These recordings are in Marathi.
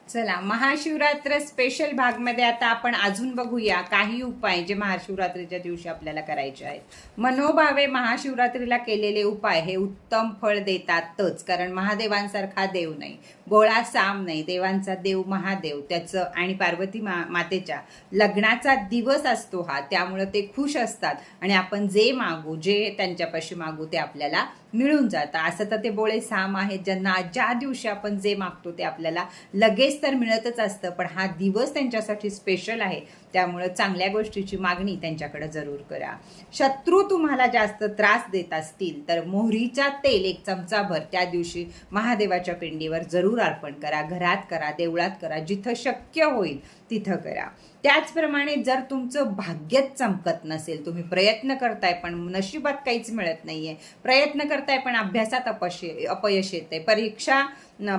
चला, महाशिवरात्र स्पेशल भागमध्ये आता आपण अजून बघूया काही उपाय जे महाशिवरात्रीच्या दिवशी आपल्याला करायचे आहेत। मनोभावे महाशिवरात्रीला केलेले उपाय हे उत्तम फळ देतातच, कारण महादेवांसारखा देव नाही, भोळा साम नाही, देवांचा देव महादेव, त्याचं आणि पार्वती मातेच्या लग्नाचा दिवस असतो हा, त्यामुळे ते खुश असतात आणि आपण जे मागू, जे त्यांच्यापाशी मागू ते आपल्याला मिळून जातं। असं तर ते भोळे साम आहेत ज्यांना ज्या दिवशी आपण जे मागतो ते आपल्याला लगेच तर मिळतच असतं, पण हा दिवस त्यांच्यासाठी स्पेशल आहे, त्यामुळे चांगल्या गोष्टीची मागणी त्यांच्याकडे जरूर करा। शत्रू तुम्हाला जास्त त्रास देत असतील तर मोहरीचा तेल 1 चमचाभर त्या दिवशी महादेवाच्या पिंडीवर जरूर अर्पण करा। घरात करा, देवळात करा, जिथं शक्य होईल तिथं करा। त्याचप्रमाणे जर तुमचं भाग्यच चमकत नसेल, तुम्ही प्रयत्न करताय पण नशिबात काहीच मिळत नाहीये, प्रयत्न करताय पण अभ्यासात अपयश येते,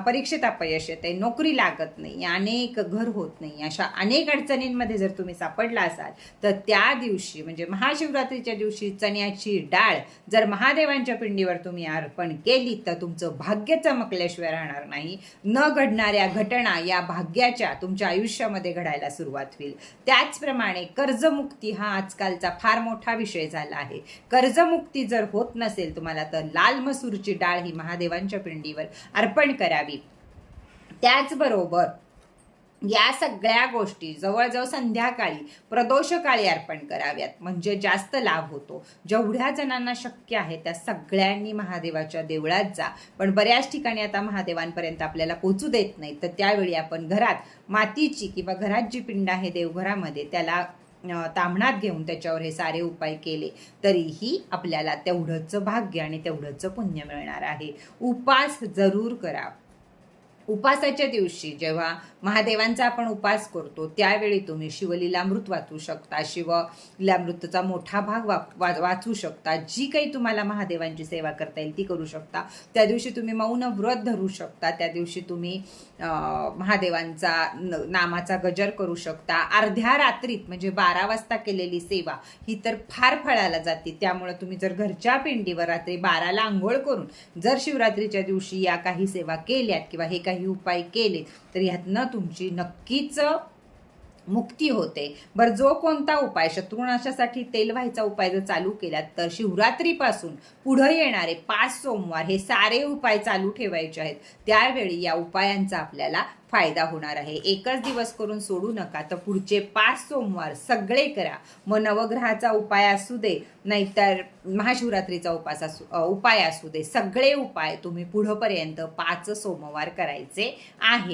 परीक्षेत अपयश येते, नोकरी लागत नाही, अनेक घर होत नाही, अशा अनेक अडचणींमध्ये जर तुम्ही सापडला असाल तर त्या दिवशी म्हणजे महाशिवरात्रीच्या दिवशी चण्याची डाळ जर महादेवांच्या पिंडीवर तुम्ही अर्पण केली तर तुमचं भाग्य चमकल्याशिवाय राहणार नाही। न घडणाऱ्या घटना या भाग्याच्या तुमच्या आयुष्यामध्ये घडायला सुरुवात होईल। त्याचप्रमाणे कर्जमुक्ती हा आजकालचा फार मोठा विषय झाला आहे। कर्जमुक्ती जर होत नसेल तुम्हाला तर लाल मसूरची डाळ ही महादेवांच्या पिंडीवर अर्पण करावी। त्याचबरोबर या सगळ्या गोष्टी जवळजवळ संध्याकाळी प्रदोषकाळी अर्पण कराव्यात, म्हणजे जास्त लाभ होतो। जेवढ्या जणांना शक्य आहे त्या सगळ्यांनी महादेवाच्या देवळात जा, पण बऱ्याच ठिकाणी आता महादेवांपर्यंत आपल्याला पोहोचू देत नाही, तर त्यावेळी आपण घरात मातीची किंवा घरात जी पिंड आहे देवघरामध्ये त्याला ताम्हणात घेऊन त्याच्यावर हे सारे उपाय केले तरीही आपल्याला तेवढंच भाग्य आणि तेवढंच पुण्य मिळणार आहे। उपास जरूर करा। उपासाच्या दिवशी जेव्हा महादेवांचा आपण उपास करतो त्यावेळी तुम्ही शिवलीलामृत वाचू शकता, शिवलीलामृतचा मोठा भाग वाचू शकता, जी काही तुम्हाला महादेवांची सेवा करता येईल ती करू शकता। त्या दिवशी तुम्ही मौन व्रत धरू शकता, त्या दिवशी तुम्ही महादेवांचा नामाचा गजर करू शकता। अर्ध्या रात्रीत म्हणजे 12 वाजता केलेली सेवा ही तर फार फळाला जाते, त्यामुळे तुम्ही जर घरच्या पिंडीवर रात्री 12ला आंघोळ करून जर शिवरात्रीच्या दिवशी या काही सेवा केल्यात किंवा हे काही उपाय केले तर ह्यातनं तुमची नक्कीच मुक्ती होते। बरं, जो कोणता उपाय शत्रुनाशासाठी तेल व्हायचा उपाय जर चालू केलात तर शिवरात्रीपासून पुढे येणारे 5 सोमवार हे सारे उपाय चालू ठेवायचे आहेत, त्यावेळी या उपायांचा आपल्याला फायदा होणार आहे। एकच दिवस करून सोडू नका, तर पुढचे 5 सोमवार सगळे करा। मग नवग्रहाचा उपाय असू दे नाहीतर महाशिवरात्रीचा उपाय असू दे, सगळे उपाय तुम्ही पुढेपर्यंत 5 सोमवार करायचे आहे।